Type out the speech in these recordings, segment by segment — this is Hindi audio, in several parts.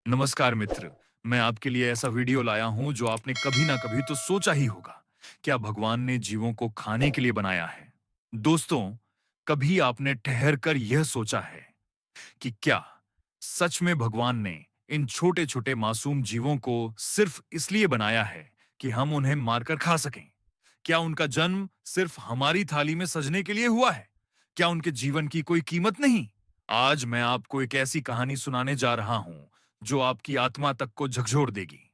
नमस्कार मित्र। मैं आपके लिए ऐसा वीडियो लाया हूं जो आपने कभी ना कभी तो सोचा ही होगा। क्या भगवान ने जीवों को खाने के लिए बनाया है? दोस्तों, कभी आपने ठहर कर यह सोचा है कि क्या सच में भगवान ने इन छोटे-छोटे मासूम जीवों को सिर्फ इसलिए बनाया है कि हम उन्हें मारकर खा सकें? क्या उनका जन्म सिर्फ हमारी थाली में सजने के लिए हुआ है? क्या उनके जीवन की कोई कीमत नहीं? आज मैं आपको एक ऐसी कहानी सुनाने जा रहा हूं जो आपकी आत्मा तक को झकझोर देगी।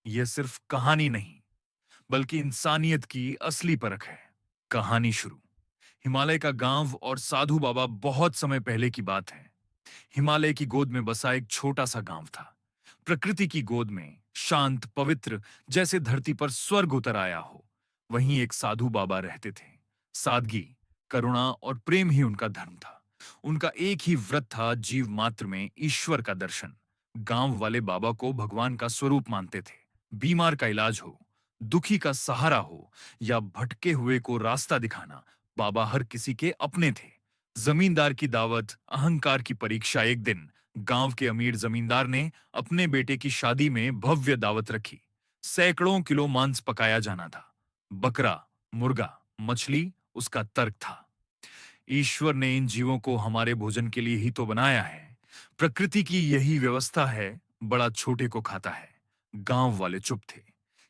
यह सिर्फ कहानी नहीं, बल्कि इंसानियत की असली परख है। कहानी शुरू। हिमालय का गांव और साधु बाबा। बहुत समय पहले की बात है। हिमालय की गोद में बसा एक छोटा सा गांव था। प्रकृति की गोद में, शांत पवित्र, जैसे धरती पर स्वर्ग उतर आया हो। वहीं एक साधु बाबा रहते थे। सादगी, करुणा और प्रेम ही उनका धर्म था। उनका एक ही व्रत था, जीव मात्र में ईश्वर का दर्शन। गांव वाले बाबा को भगवान का स्वरूप मानते थे। बीमार का इलाज हो, दुखी का सहारा हो या भटके हुए को रास्ता दिखाना, बाबा हर किसी के अपने थे। जमींदार की दावत, अहंकार की परीक्षा। एक दिन गांव के अमीर जमींदार ने अपने बेटे की शादी में भव्य दावत रखी। सैकड़ों किलो मांस पकाया जाना था। बकरा, मुर्गा, मछली उसका तर्क था। ईश्वर ने इन जीवों को हमारे भोजन के लिए ही तो बनाया है। प्रकृति की यही व्यवस्था है, बड़ा छोटे को खाता है। गांव वाले चुप थे।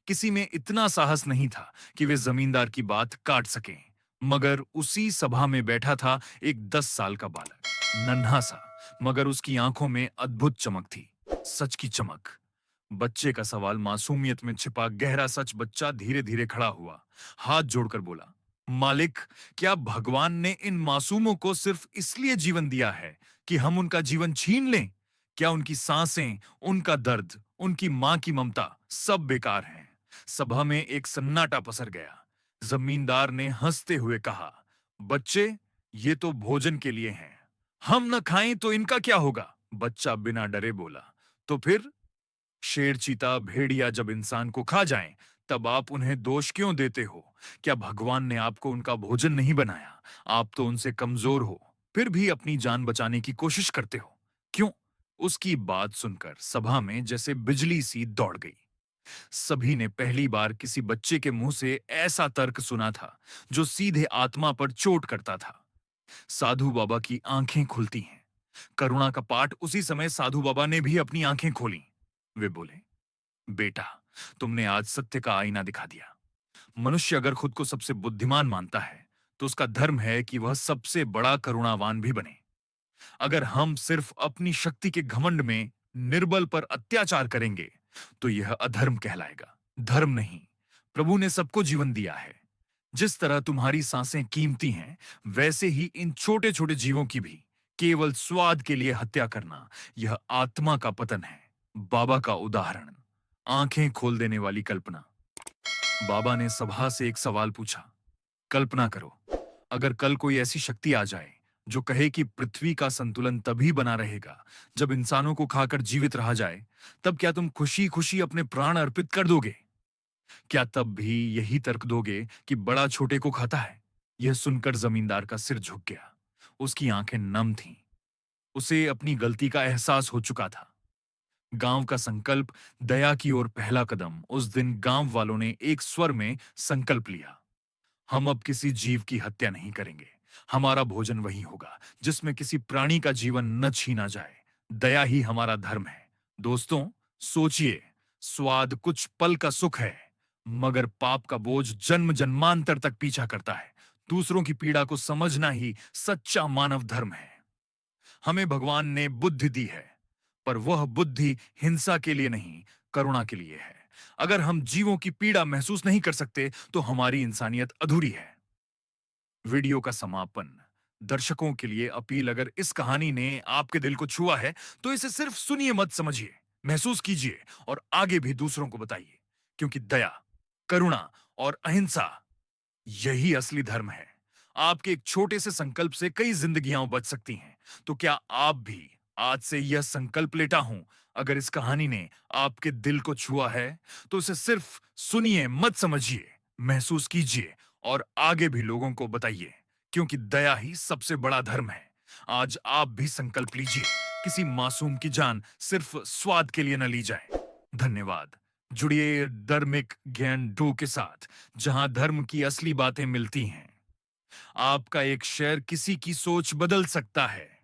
किसी में इतना साहस नहीं था कि वे जमींदार की बात काट सकें। मगर उसी सभा में बैठा था एक 10 साल का बालक, नन्हा सा, मगर उसकी आंखों में अद्भुत चमक थी। सच की चमक। बच्चे का सवाल मासूमियत में छिपा गहरा सच। बच्चा धीरे धीरे खड़ा हुआ, हाथ जोड़कर बोला, मालिक, क्या भगवान ने इन मासूमों को सिर्फ इसलिए जीवन दिया है कि हम उनका जीवन छीन लें? क्या उनकी सांसें, उनका दर्द, उनकी मां की ममता सब बेकार हैं? सभा में एक सन्नाटा पसर गया। जमींदार ने हंसते हुए कहा, बच्चे, ये तो भोजन के लिए हैं। हम न खाएं तो इनका क्या होगा? बच्चा बिना डरे बोला, तो फिर? शेर, चीता, भेड़िया जब इंसान को खा जाएं, तब आप उन्हें दोष क्यों देते हो? क्या भगवान ने आपको उनका भोजन नहीं बनाया? आप तो उनसे कमजोर हो, फिर भी अपनी जान बचाने की कोशिश करते हो। क्यों? उसकी बात सुनकर सभा में जैसे बिजली सी दौड़ गई। सभी ने पहली बार किसी बच्चे के मुंह से ऐसा तर्क सुना था जो सीधे आत्मा पर चोट करता था। साधु बाबा की आंखें खुलती हैं। करुणा का पाठ। उसी समय साधु बाबा ने भी अपनी आंखें खोली। वे बोले, बेटा, तुमने आज सत्य का आईना दिखा दिया। मनुष्य अगर खुद को सबसे बुद्धिमान मानता है, तो उसका धर्म है कि वह सबसे बड़ा करुणावान भी बने। अगर हम सिर्फ अपनी शक्ति के घमंड में निर्बल पर अत्याचार करेंगे, तो यह अधर्म कहलाएगा, धर्म नहीं। प्रभु ने सबको जीवन दिया है। जिस तरह तुम्हारी सांसें कीमती हैं, वैसे ही इन छोटे छोटे जीवों की भी केवल स्वाद के लिए हत्या करना, यह आत्मा का पतन है। बाबा का उदाहरण। आंखें खोल देने वाली कल्पना। बाबा ने सभा से एक सवाल पूछा, कल्पना करो, अगर कल कोई ऐसी शक्ति आ जाए जो कहे कि पृथ्वी का संतुलन तभी बना रहेगा जब इंसानों को खाकर जीवित रहा जाए, तब क्या तुम खुशी खुशी अपने प्राण अर्पित कर दोगे? क्या तब भी यही तर्क दोगे कि बड़ा छोटे को खाता है? यह सुनकर जमींदार का सिर झुक गया। उसकी आंखें नम थीं। उसे अपनी गलती का एहसास हो चुका था। गांव का संकल्प, दया की ओर पहला कदम। उस दिन गांव वालों ने एक स्वर में संकल्प लिया, हम अब किसी जीव की हत्या नहीं करेंगे। हमारा भोजन वही होगा जिसमें किसी प्राणी का जीवन न छीना जाए। दया ही हमारा धर्म है। दोस्तों, सोचिए, स्वाद कुछ पल का सुख है, मगर पाप का बोझ जन्म जन्मांतर तक पीछा करता है। दूसरों की पीड़ा को समझना ही सच्चा मानव धर्म है। हमें भगवान ने बुद्धि दी है, पर वह बुद्धि हिंसा के लिए नहीं, करुणा के लिए है। अगर हम जीवों की पीड़ा महसूस नहीं कर सकते, तो हमारी इंसानियत अधूरी है। वीडियो का समापन। दर्शकों के लिए अपील, अगर इस कहानी ने आपके दिल को छुआ है, तो इसे सिर्फ सुनिए मत समझिए, महसूस कीजिए और आगे भी दूसरों को बताइए। क्योंकि दया, करुणा और अहिंसा, यही असली धर्म है। आपके एक छोटे से संकल्प से कई जिंदगियां बच सकती हैं। तो क्या आप भी आज से यह संकल्प लेता हूं? अगर इस कहानी ने आपके दिल को छुआ है, तो इसे सिर्फ सुनिए मत समझिए, महसूस कीजिए और आगे भी लोगों को बताइए। क्योंकि दया ही सबसे बड़ा धर्म है। आज आप भी संकल्प लीजिए किसी मासूम की जान सिर्फ स्वाद के लिए न ली जाए। धन्यवाद। जुड़िए धार्मिक ज्ञान 2 के साथ, जहां धर्म की असली बातें मिलती हैं। आपका एक शेयर किसी की सोच बदल सकता है।